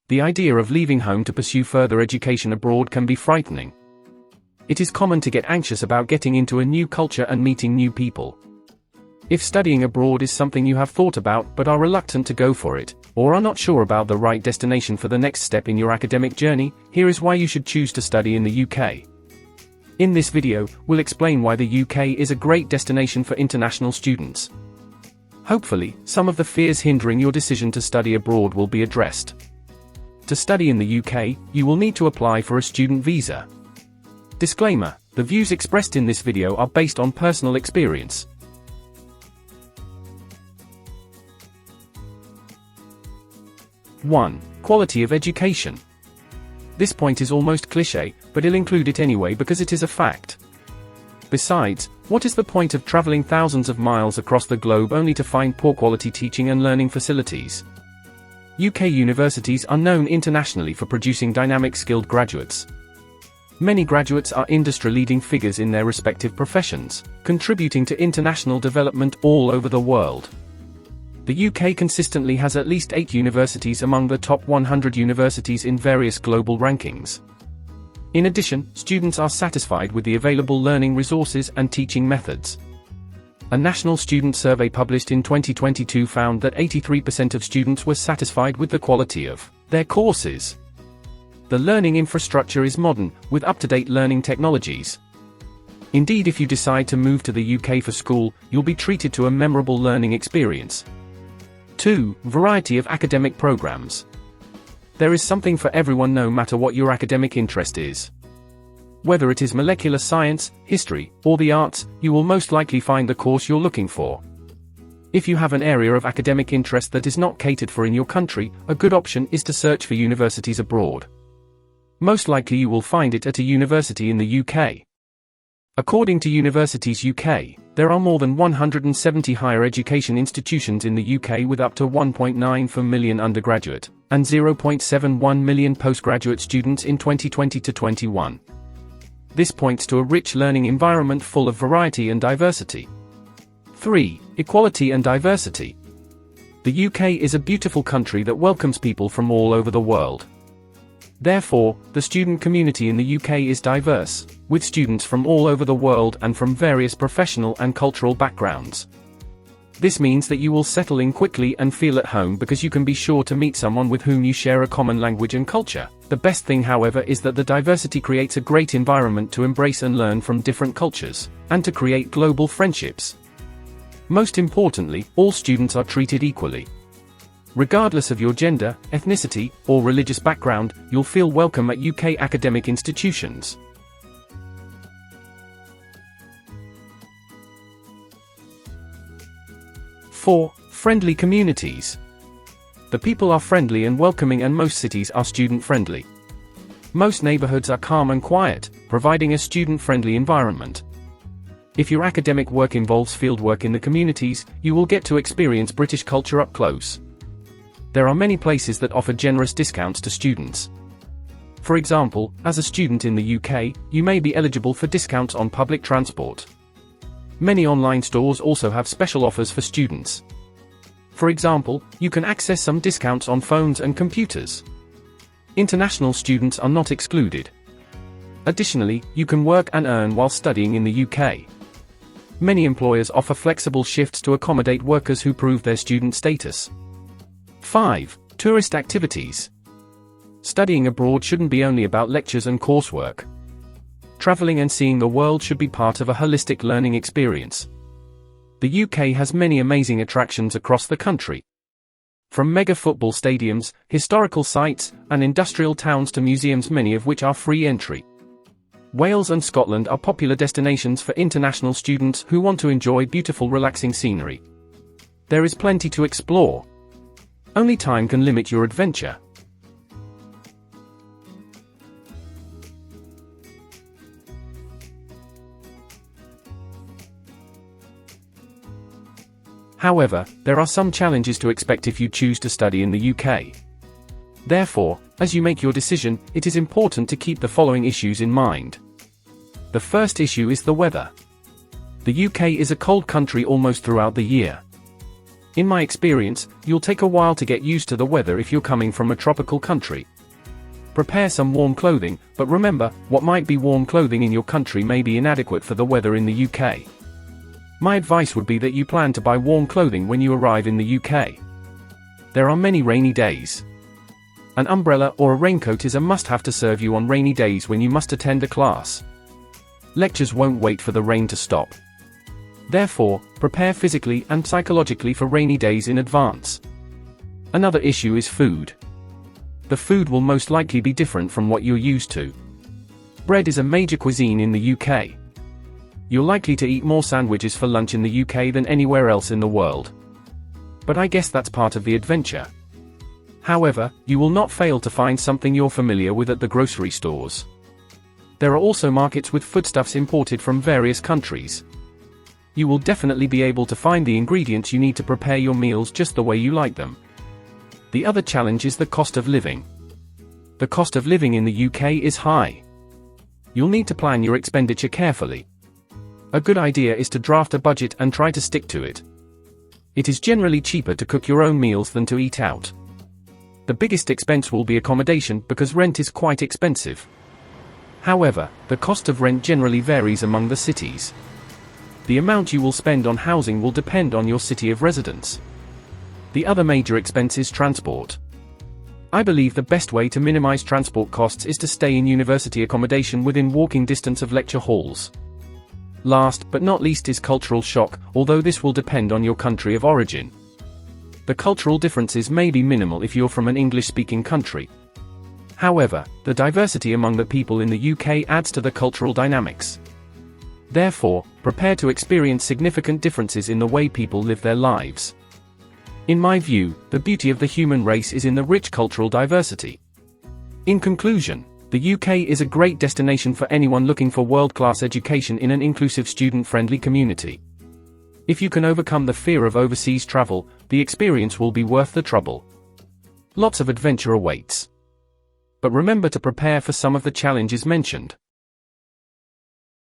The idea of leaving home to pursue further education abroad can be frightening. It is common to get anxious about getting into a new culture and meeting new people. If studying abroad is something you have thought about but are reluctant to go for it, or are not sure about the right destination for the next step in your academic journey, here is why you should choose to study in the UK. In this video, we'll explain why the UK is a great destination for international students. Hopefully, some of the fears hindering your decision to study abroad will be addressed. To study in the UK, you will need to apply for a student visa. Disclaimer: the views expressed in this video are based on personal experience. One. Quality of education. This point is almost cliché, but I'll include it anyway because it is a fact. Besides, what is the point of traveling thousands of miles across the globe only to find poor quality teaching and learning facilities? UK universities are known internationally for producing dynamic skilled graduates. Many graduates are industry-leading figures in their respective professions, contributing to international development all over the world. The UK consistently has at least 8 universities among the top 100 universities in various global rankings. In addition, students are satisfied with the available learning resources and teaching methods. A national student survey published in 2022 found that 83% of students were satisfied with the quality of their courses. The learning infrastructure is modern, with up-to-date learning technologies. Indeed, if you decide to move to the UK for school, you'll be treated to a memorable learning experience. 2. Variety of academic programs. There is something for everyone no matter what your academic interest is. Whether it is molecular science, history, or the arts, you will most likely find the course you're looking for. If you have an area of academic interest that is not catered for in your country, a good option is to search for universities abroad. Most likely you will find it at a university in the UK. According to Universities UK, there are more than 170 higher education institutions in the UK with up to 1.94 million undergraduate and 0.71 million postgraduate students in 2020-21. This points to a rich learning environment full of variety and diversity. 3. Equality and diversity. The UK is a beautiful country that welcomes people from all over the world. Therefore, the student community in the UK is diverse, with students from all over the world and from various professional and cultural backgrounds. This means that you will settle in quickly and feel at home because you can be sure to meet someone with whom you share a common language and culture. The best thing, however, is that the diversity creates a great environment to embrace and learn from different cultures, and to create global friendships. Most importantly, all students are treated equally. Regardless of your gender, ethnicity, or religious background, you'll feel welcome at UK academic institutions. Four. Friendly communities. The people are friendly and welcoming, and most cities are student-friendly. Most neighborhoods are calm and quiet, providing a student-friendly environment. If your academic work involves fieldwork in the communities, you will get to experience British culture up close. There are many places that offer generous discounts to students. For example, as a student in the UK, you may be eligible for discounts on public transport. Many online stores also have special offers for students. For example, you can access some discounts on phones and computers. International students are not excluded. Additionally, you can work and earn while studying in the UK. Many employers offer flexible shifts to accommodate workers who prove their student status. 5. Tourist activities. Studying abroad shouldn't be only about lectures and coursework. Traveling and seeing the world should be part of a holistic learning experience. The UK has many amazing attractions across the country. From mega football stadiums, historical sites, and industrial towns to museums, many of which are free entry. Wales and Scotland are popular destinations for international students who want to enjoy beautiful, relaxing scenery. There is plenty to explore. Only time can limit your adventure. However, there are some challenges to expect if you choose to study in the UK. Therefore, as you make your decision, it is important to keep the following issues in mind. The first issue is the weather. The UK is a cold country almost throughout the year. In my experience, you'll take a while to get used to the weather if you're coming from a tropical country. Prepare some warm clothing, but remember, what might be warm clothing in your country may be inadequate for the weather in the UK. My advice would be that you plan to buy warm clothing when you arrive in the UK. There are many rainy days. An umbrella or a raincoat is a must-have to serve you on rainy days when you must attend a class. Lectures won't wait for the rain to stop. Therefore, prepare physically and psychologically for rainy days in advance. Another issue is food. The food will most likely be different from what you're used to. Bread is a major cuisine in the UK. You're likely to eat more sandwiches for lunch in the UK than anywhere else in the world. But I guess that's part of the adventure. However, you will not fail to find something you're familiar with at the grocery stores. There are also markets with foodstuffs imported from various countries. You will definitely be able to find the ingredients you need to prepare your meals just the way you like them. The other challenge is the cost of living. The cost of living in the UK is high. You'll need to plan your expenditure carefully. A good idea is to draft a budget and try to stick to it. It is generally cheaper to cook your own meals than to eat out. The biggest expense will be accommodation because rent is quite expensive. However, the cost of rent generally varies among the cities. The amount you will spend on housing will depend on your city of residence. The other major expense is transport. I believe the best way to minimize transport costs is to stay in university accommodation within walking distance of lecture halls. Last but not least is cultural shock, although this will depend on your country of origin. The cultural differences may be minimal if you're from an English-speaking country. However, the diversity among the people in the UK adds to the cultural dynamics. Therefore, prepare to experience significant differences in the way people live their lives. In my view, the beauty of the human race is in the rich cultural diversity. In conclusion, the UK is a great destination for anyone looking for world-class education in an inclusive student-friendly community. If you can overcome the fear of overseas travel, the experience will be worth the trouble. Lots of adventure awaits. But remember to prepare for some of the challenges mentioned.